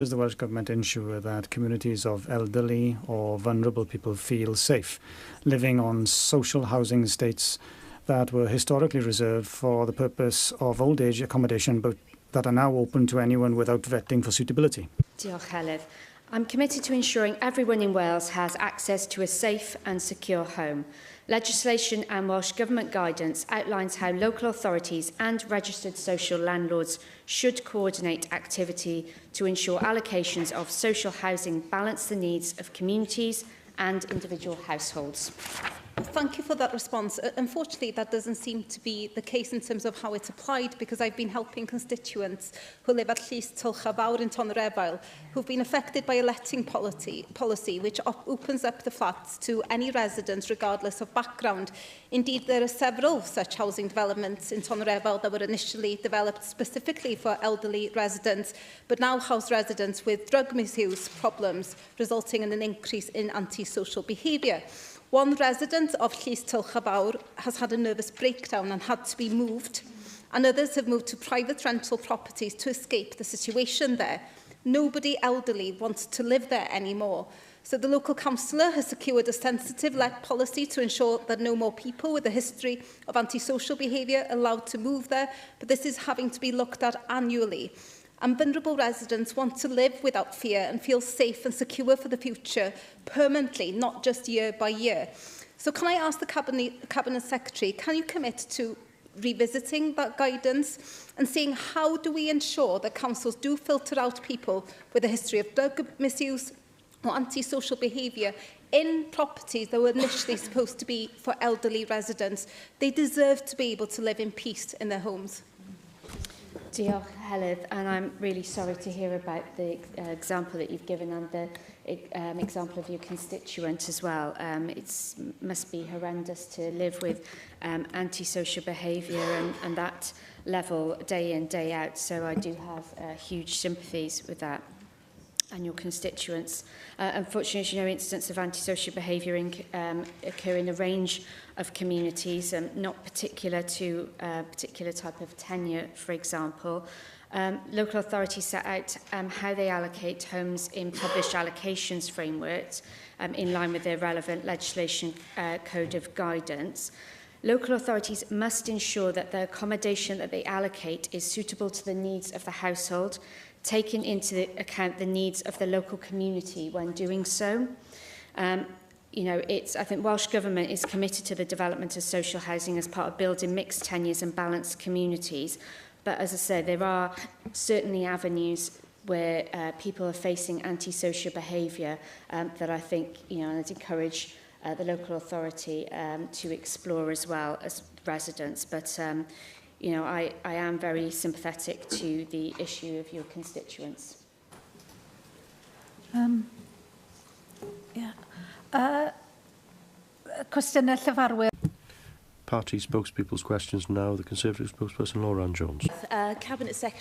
Does the Welsh Government ensure that communities of elderly or vulnerable people feel safe living on social housing estates that were historically reserved for the purpose of old age accommodation but that are now open to anyone without vetting for suitability? Diolch, Heledd. I'm committed to ensuring everyone in Wales has access to a safe and secure home. Legislation and Welsh Government guidance outlines how local authorities and registered social landlords should coordinate activity to ensure allocations of social housing balance the needs of communities and individual households. Thank you for that response. Unfortunately, that doesn't seem to be the case in terms of how it's applied, because I've been helping constituents who live at Tylch in Tonrefail, who've been affected by a letting policy which opens up the flats to any residents regardless of background. Indeed, there are several such housing developments in Tonrefail that were initially developed specifically for elderly residents, but now house residents with drug misuse problems, resulting in an increase in antisocial behaviour. One resident of Tylch has had a nervous breakdown and had to be moved, and others have moved to private rental properties to escape the situation there. Nobody elderly wants to live there anymore. So the local councillor has secured a sensitive let policy to ensure that no more people with a history of antisocial behaviour are allowed to move there, but this is having to be looked at annually. And vulnerable residents want to live without fear and feel safe and secure for the future, permanently, not just year by year. So can I ask the Cabinet Secretary, can you commit to revisiting that guidance and seeing how do we ensure that councils do filter out people with a history of drug misuse or antisocial behaviour in properties that were initially supposed to be for elderly residents? They deserve to be able to live in peace in their homes. Diolch, Heledd, and I'm really sorry to hear about the example that you've given and the example of your constituent as well. It must be horrendous to live with antisocial behaviour and that level day in, day out, so I do have huge sympathies with that and your constituents. Unfortunately, as you know, incidents of antisocial behaviour occur in a range of communities, not particular to a particular type of tenure, for example. Local authorities set out how they allocate homes in published allocations frameworks in line with their relevant legislation code of guidance. Local authorities must ensure that the accommodation that they allocate is suitable to the needs of the household, taking into account the needs of the local community when doing so. You know, I think Welsh Government is committed to the development of social housing as part of building mixed tenures and balanced communities. But as I said, there are certainly avenues where people are facing antisocial behaviour that I think, you know, I'd encourage the local authority to explore as well as residents. But you know, I am very sympathetic to the issue of your constituents. Cwestiynau llyfarwyr. Party spokespeople's questions now. The Conservative spokesperson, Laura Jones. Cabinet Secretary.